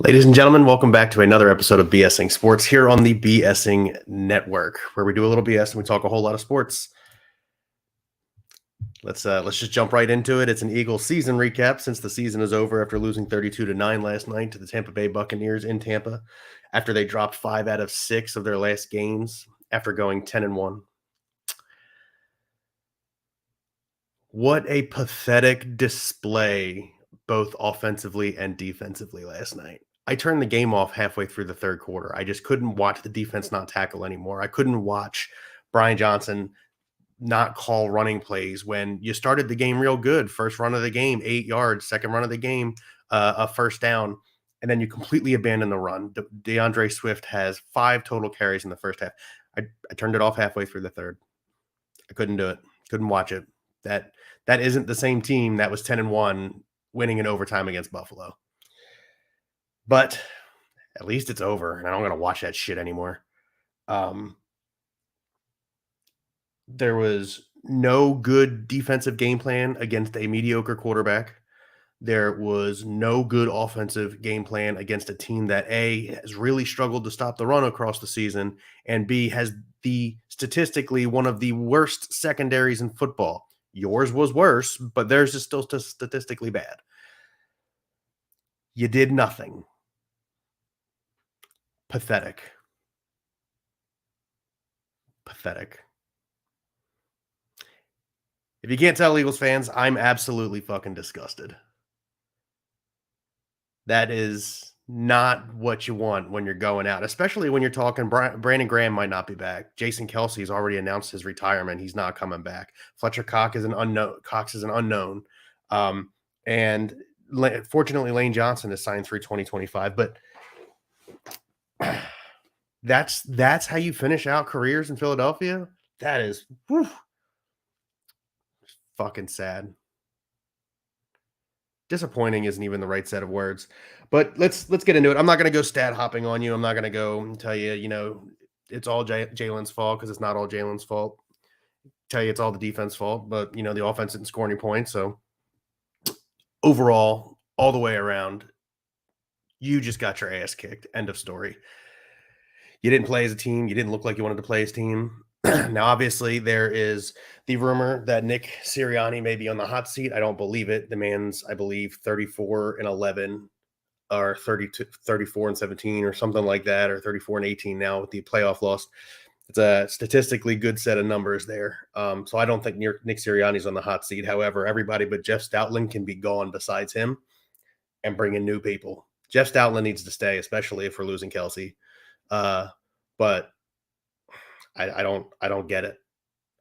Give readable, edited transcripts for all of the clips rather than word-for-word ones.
Ladies and gentlemen, welcome back to another episode of BSing Sports here on the BSing Network, where we do a little BS and we talk a whole lot of sports. Let's just jump right into it. It's an Eagles season recap since the season is over after losing 32-9 last night to the Tampa Bay Buccaneers in Tampa after they dropped 5 out of 6 of their last games after going 10-1. What a pathetic display both offensively and defensively last night. I turned the game off halfway through the third quarter. I just couldn't watch the defense not tackle anymore. I couldn't watch Brian Johnson not call running plays when you started the game real good. First run of the game, 8 yards. Second run of the game, a first down. And then you completely abandon the run. DeAndre Swift has 5 total carries in the first half. I turned it off halfway through the third. I couldn't do it. Couldn't watch it. That isn't the same team that was 10-1 winning in overtime against Buffalo. But at least it's over, and I don't got to watch that shit anymore. There was no good defensive game plan against a mediocre quarterback. There was no good offensive game plan against a team that A, has really struggled to stop the run across the season, and B, has statistically one of the worst secondaries in football. Yours was worse, but theirs is still statistically bad. You did nothing. Pathetic. If you can't tell, Eagles fans, I'm absolutely fucking disgusted. That is not what you want when you're going out, especially when you're talking Brandon Graham might not be back. Jason Kelce's already announced his retirement. He's not coming back. Fletcher Cox is an unknown. And fortunately, Lane Johnson is signed through 2025. But that's how you finish out careers in Philadelphia? That is fucking sad. Disappointing isn't even the right set of words, but let's get into it. I'm not going to go stat hopping on you. I'm not going to go and tell you, it's all Jalen's fault, because it's not all Jalen's fault. Tell you it's all the defense fault, but the offense didn't score any points. So overall, all the way around, you just got your ass kicked. End of story. You didn't play as a team. You didn't look like you wanted to play as a team. Now, obviously, there is the rumor that Nick Sirianni may be on the hot seat. I don't believe it. The man's, I believe, 34-11 or 34-17 or something like that, or 34-18 now with the playoff loss. It's a statistically good set of numbers there. So I don't think Nick Sirianni's on the hot seat. However, everybody but Jeff Stoutland can be gone besides him and bring in new people. Jeff Stoutland needs to stay, especially if we're losing Kelce. But I don't get it.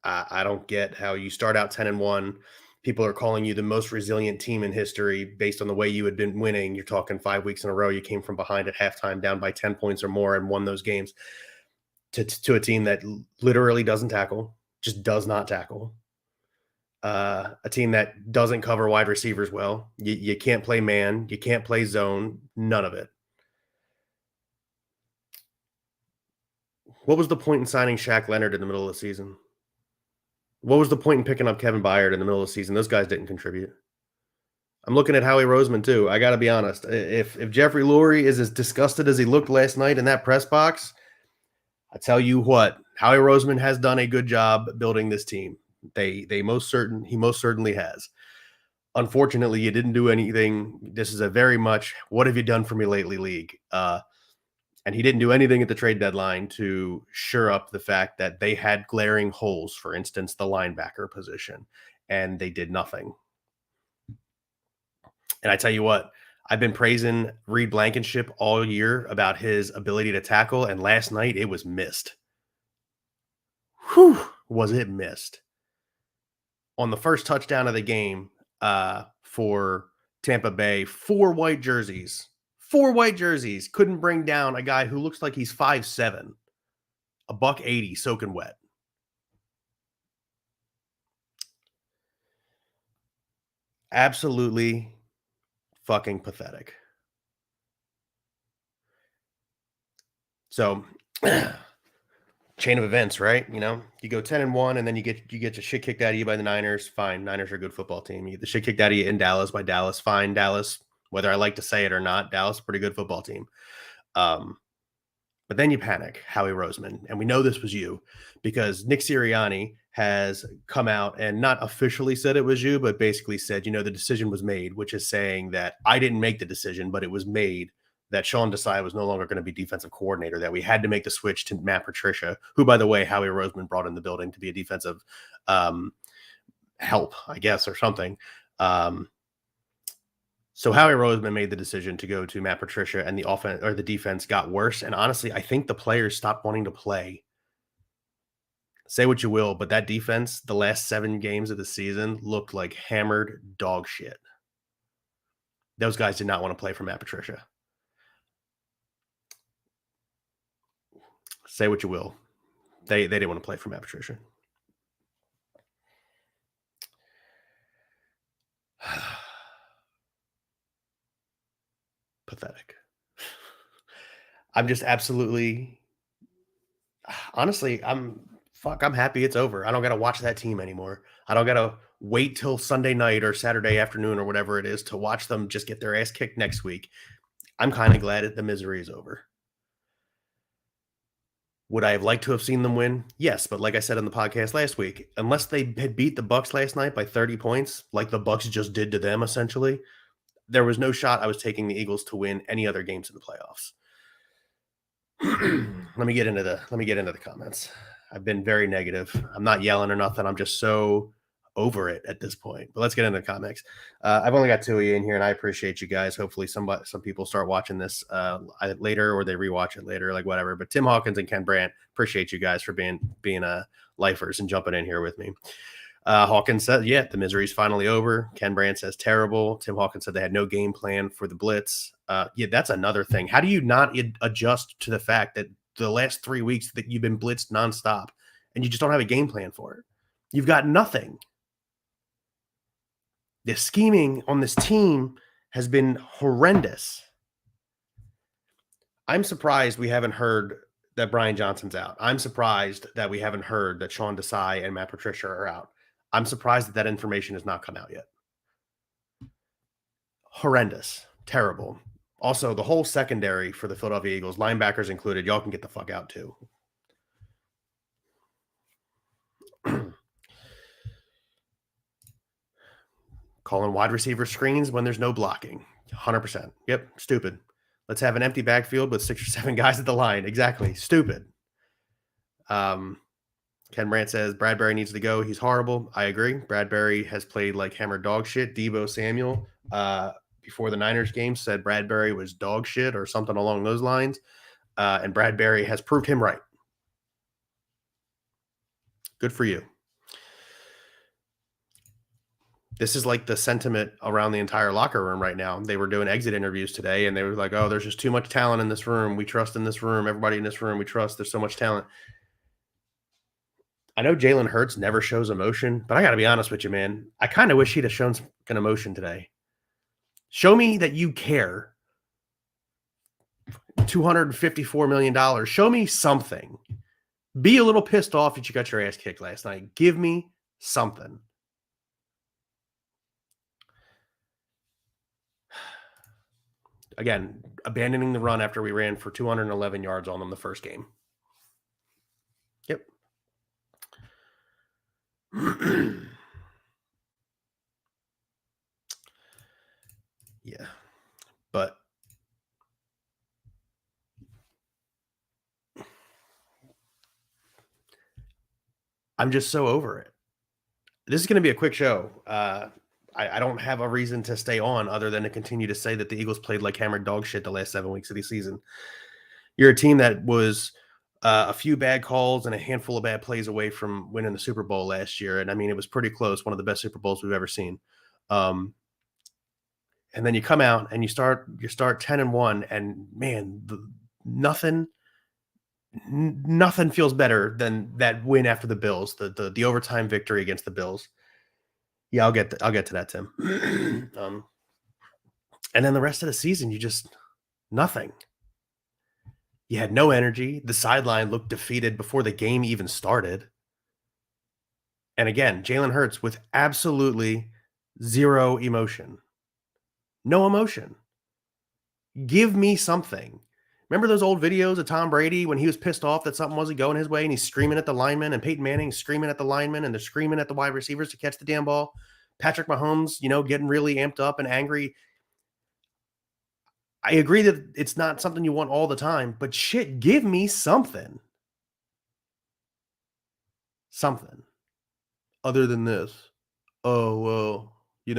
I don't get how you start out 10-1. People are calling you the most resilient team in history based on the way you had been winning. You're talking 5 weeks in a row. You came from behind at halftime, down by 10 points or more, and won those games to a team that literally doesn't tackle, just does not tackle. A team that doesn't cover wide receivers well. You can't play man. You can't play zone. None of it. What was the point in signing Shaq Leonard in the middle of the season? What was the point in picking up Kevin Byard in the middle of the season? Those guys didn't contribute. I'm looking at Howie Roseman too. I got to be honest. If Jeffrey Lurie is as disgusted as he looked last night in that press box, I tell you what, Howie Roseman has done a good job building this team. He most certainly has. Unfortunately, you didn't do anything. This is a very much, what have you done for me lately league? And he didn't do anything at the trade deadline to shore up the fact that they had glaring holes, for instance, the linebacker position, and they did nothing. And I tell you what, I've been praising Reed Blankenship all year about his ability to tackle, and last night it was missed. Whew, was it missed. On the first touchdown of the game for Tampa Bay, 4 white jerseys couldn't bring down a guy who looks like he's 5'7", $180 soaking wet. Absolutely fucking pathetic. So, chain of events, right? You go 10-1, and then you get your shit kicked out of you by the Niners. Fine, Niners are a good football team. You get the shit kicked out of you in Dallas by Dallas. Fine, Dallas Whether I like to say it or not, Dallas is a pretty good football team. Um, but then you panic, Howie Roseman, and we know this was you because Nick Sirianni has come out and not officially said it was you, but basically said, the decision was made, which is saying that I didn't make the decision, but it was made that Sean Desai was no longer going to be defensive coordinator, that we had to make the switch to Matt Patricia, who, by the way, Howie Roseman brought in the building to be a defensive help, I guess, or something. So Howie Roseman made the decision to go to Matt Patricia, and the offense or the defense got worse. And honestly, I think the players stopped wanting to play. Say what you will, but that defense, the last 7 games of the season, looked like hammered dog shit. Those guys did not want to play for Matt Patricia. Say what you will. They didn't want to play for Matt Patricia. Pathetic. I'm just absolutely, honestly, I'm happy it's over. I don't got to watch that team anymore. I don't got to wait till Sunday night or Saturday afternoon or whatever it is to watch them just get their ass kicked next week. I'm kind of glad that the misery is over. Would I have liked to have seen them win? Yes, but like I said on the podcast last week, unless they had beat the Bucks last night by 30 points, like the Bucks just did to them essentially, there was no shot I was taking the Eagles to win any other games in the playoffs. Let me get into the comments. I've been very negative. I'm not yelling or nothing. I'm just so over it at this point. But let's get into the comics. I've only got 2 of you in here, and I appreciate you guys. Hopefully, some people start watching this later, or they rewatch it later, like whatever. But Tim Hawkins and Ken Brandt, appreciate you guys for being lifers and jumping in here with me. Hawkins said, "Yeah, the misery's finally over." Ken Brandt says, "Terrible." Tim Hawkins said they had no game plan for the blitz. Yeah, that's another thing. How do you not adjust to the fact that the last 3 weeks that you've been blitzed nonstop and you just don't have a game plan for it? You've got nothing. The scheming on this team has been horrendous. I'm surprised we haven't heard that Brian Johnson's out. I'm surprised that we haven't heard that Sean Desai and Matt Patricia are out. I'm surprised that information has not come out yet. Horrendous. Terrible. Also, the whole secondary for the Philadelphia Eagles, linebackers included, y'all can get the fuck out too. Calling wide receiver screens when there's no blocking. 100%. Yep, stupid. Let's have an empty backfield with 6 or 7 guys at the line. Exactly. Stupid. Ken Brandt says Bradbury needs to go. He's horrible. I agree. Bradbury has played like hammered dog shit. Deebo Samuel, before the Niners game, said Bradbury was dog shit or something along those lines. And Bradbury has proved him right. Good for you. This is like the sentiment around the entire locker room right now. They were doing exit interviews today, and they were like, "Oh, there's just too much talent in this room. We trust in this room. Everybody in this room, we trust. There's so much talent." I know Jalen Hurts never shows emotion, but I got to be honest with you, man. I kind of wish he'd have shown some emotion today. Show me that you care. $254 million. Show me something. Be a little pissed off that you got your ass kicked last night. Give me something. Again, abandoning the run after we ran for 211 yards on them the first game. Yep. Yeah. But I'm just so over it. This is going to be a quick show. I don't have a reason to stay on other than to continue to say that the Eagles played like hammered dog shit the last 7 weeks of the season. You're a team that was a few bad calls and a handful of bad plays away from winning the Super Bowl last year. And I mean, it was pretty close. One of the best Super Bowls we've ever seen. And then you come out and you start 10-1, and man, nothing feels better than that win after the Bills, the overtime victory against the Bills. Yeah, I'll get to that, Tim. And then the rest of the season, you just nothing. You had no energy. The sideline looked defeated before the game even started. And again, Jalen Hurts with absolutely zero emotion. No emotion. Give me something. Remember those old videos of Tom Brady when he was pissed off that something wasn't going his way and he's screaming at the lineman, and Peyton Manning screaming at the lineman, and they're screaming at the wide receivers to catch the damn ball? Patrick Mahomes, getting really amped up and angry. I agree that it's not something you want all the time, but shit, give me something. Something other than this. Oh, well, we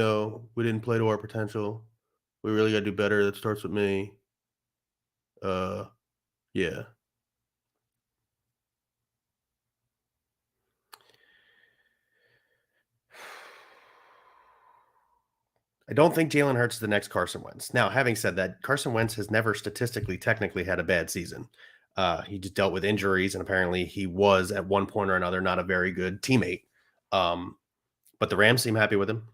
didn't play to our potential. We really got to do better. That starts with me. Uh, yeah. I don't think Jalen Hurts is the next Carson Wentz. Now, having said that, Carson Wentz has never statistically, technically had a bad season. He just dealt with injuries, and apparently he was at one point or another not a very good teammate. Um, but the Rams seem happy with him.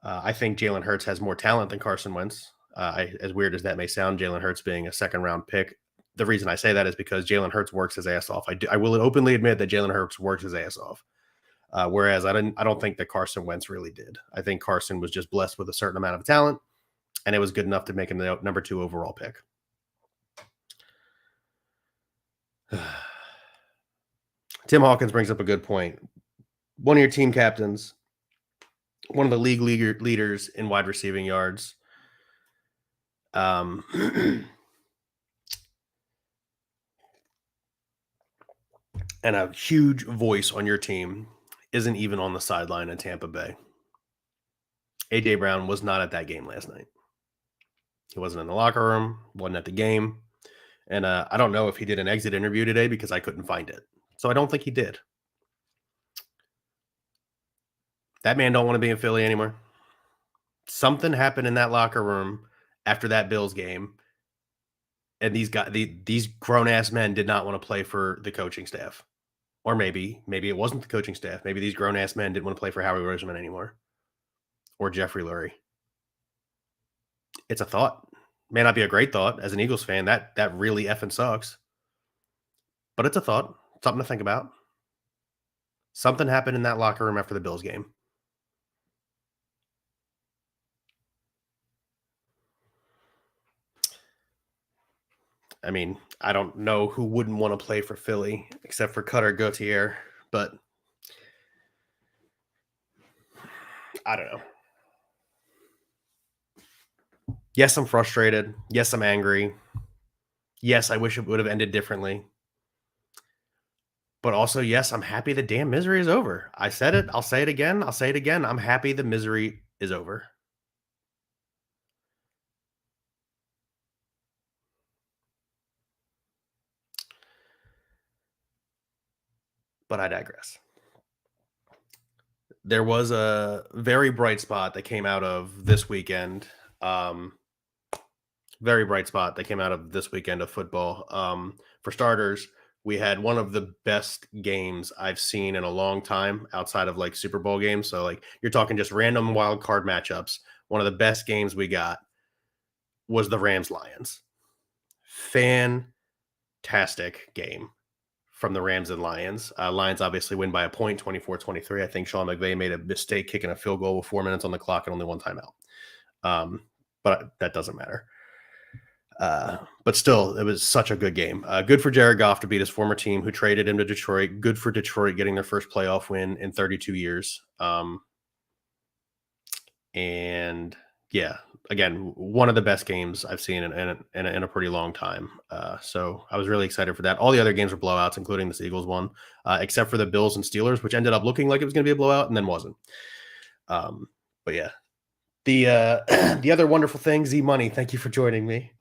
I think Jalen Hurts has more talent than Carson Wentz. As weird as that may sound, Jalen Hurts being a second round pick. The reason I say that is because Jalen Hurts works his ass off. I will openly admit that Jalen Hurts works his ass off. Whereas I don't think that Carson Wentz really did. I think Carson was just blessed with a certain amount of talent, and it was good enough to make him the number 2 overall pick. Tim Hawkins brings up a good point. One of your team captains, one of the league leaders in wide receiving yards, and a huge voice on your team isn't even on the sideline in Tampa Bay. A.J. Brown was not at that game last night. He wasn't in the locker room, wasn't at the game. And I don't know if he did an exit interview today because I couldn't find it. So I don't think he did. That man don't want to be in Philly anymore. Something happened in that locker room after that Bills game, and these grown-ass men did not want to play for the coaching staff. Or maybe it wasn't the coaching staff. Maybe these grown-ass men didn't want to play for Howie Roseman anymore. Or Jeffrey Lurie. It's a thought. May not be a great thought. As an Eagles fan, that really effing sucks. But it's a thought. Something to think about. Something happened in that locker room after the Bills game. I mean, I don't know who wouldn't want to play for Philly except for Cutter Gauthier, but I don't know. Yes, I'm frustrated. Yes, I'm angry. Yes, I wish it would have ended differently. But also, yes, I'm happy the damn misery is over. I said it. I'll say it again. I'll say it again. I'm happy the misery is over. But I digress. There was a very bright spot that came out of this weekend. Very bright spot that came out of this weekend of football. For starters, we had one of the best games I've seen in a long time outside of like Super Bowl games. So like you're talking just random wild card matchups. One of the best games we got was the Rams Lions. Fantastic game from the Rams and Lions. Lions obviously win by a point, 24-23. I think Sean McVay made a mistake kicking a field goal with 4 minutes on the clock and only one timeout. But that doesn't matter. But still, it was such a good game. Good for Jared Goff to beat his former team who traded him to Detroit. Good for Detroit getting their first playoff win in 32 years. And yeah, again, one of the best games I've seen in a pretty long time. So I was really excited for that. All the other games were blowouts, including the Eagles one, except for the Bills and Steelers, which ended up looking like it was going to be a blowout and then wasn't. But yeah, the other wonderful thing, Z Money, thank you for joining me.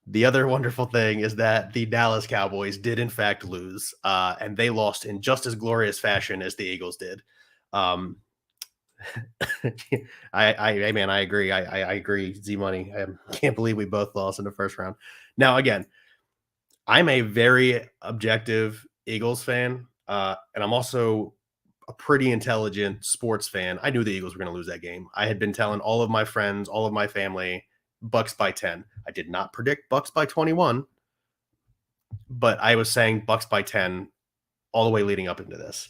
The other wonderful thing is that the Dallas Cowboys did in fact lose, and they lost in just as glorious fashion as the Eagles did. I agree. I agree. Z Money. I can't believe we both lost in the first round. Now, again, I'm a very objective Eagles fan, and I'm also a pretty intelligent sports fan. I knew the Eagles were going to lose that game. I had been telling all of my friends, all of my family, Bucks by 10. I did not predict Bucks by 21, but I was saying Bucks by 10 all the way leading up into this.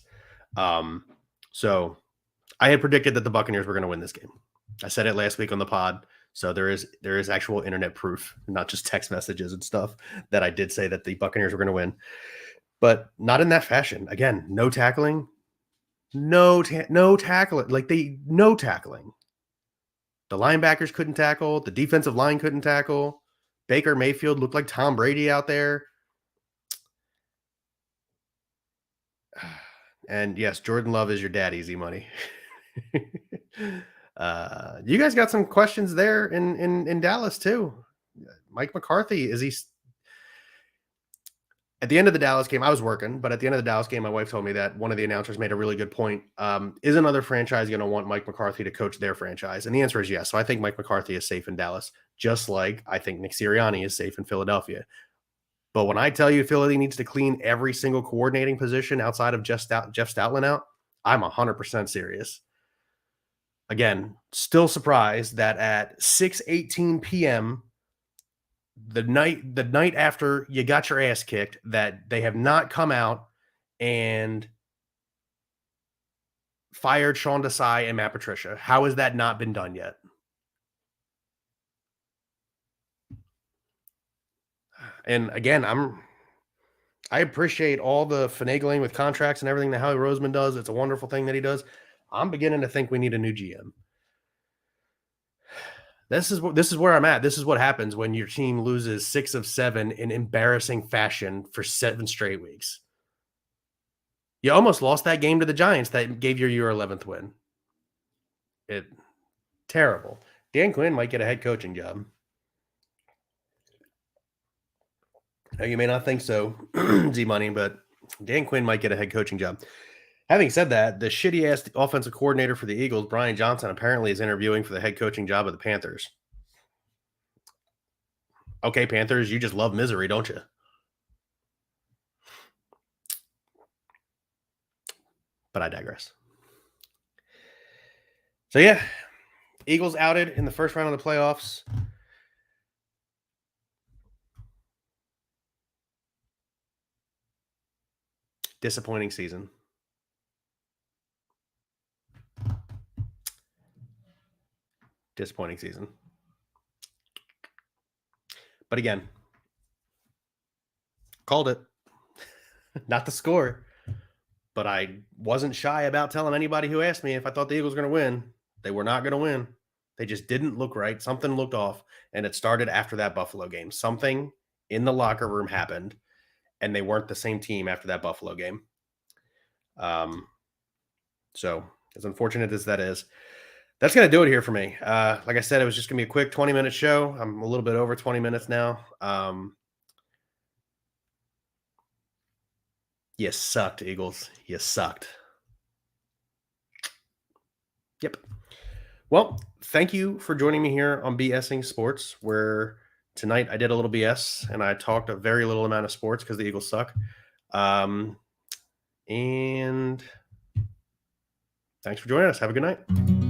So I had predicted that the Buccaneers were going to win this game. I said it last week on the pod. So there is actual internet proof, not just text messages and stuff, that I did say that the Buccaneers were going to win, but not in that fashion. Again, no tackling, no tackling, no tackling. The linebackers couldn't tackle. The defensive line couldn't tackle. Baker Mayfield looked like Tom Brady out there. And yes, Jordan Love is your dad, easy money. You guys got some questions there in Dallas too. Mike McCarthy, is he at the end of the Dallas game? I was working, but at the end of the Dallas game, my wife told me that one of the announcers made a really good point. Is another franchise going to want Mike McCarthy to coach their franchise? And the answer is yes. So I think Mike McCarthy is safe in Dallas, just like I think Nick Sirianni is safe in Philadelphia. But when I tell you Philly needs to clean every single coordinating position outside of Jeff Stoutland out, I'm 100% serious. Again, still surprised that at 6:18 p.m., the night after you got your ass kicked, that they have not come out and fired Sean Desai and Matt Patricia. How has that not been done yet? And again, I appreciate all the finagling with contracts and everything that Howie Roseman does. It's a wonderful thing that he does. I'm beginning to think we need a new GM. This is where I'm at. This is what happens when your team loses 6 of 7 in embarrassing fashion for 7 straight weeks. You almost lost that game to the Giants that gave you your 11th win. Terrible. Dan Quinn might get a head coaching job. Now, you may not think so, Z-Money, but Dan Quinn might get a head coaching job. Having said that, the shitty-ass offensive coordinator for the Eagles, Brian Johnson, apparently is interviewing for the head coaching job of the Panthers. Okay, Panthers, you just love misery, don't you? But I digress. So, yeah, Eagles outed in the first round of the playoffs. Disappointing season. Disappointing season. But again, called it. Not the score. But I wasn't shy about telling anybody who asked me if I thought the Eagles were going to win. They were not going to win. They just didn't look right. Something looked off, and it started after that Buffalo game. Something in the locker room happened, and they weren't the same team after that Buffalo game. So as unfortunate as that is, that's going to do it here for me. Like I said, it was just going to be a quick 20-minute show. I'm a little bit over 20 minutes now. You sucked, Eagles. You sucked. Yep. Well, thank you for joining me here on BSing Sports, where tonight I did a little BS and I talked a very little amount of sports because the Eagles suck. And thanks for joining us. Have a good night.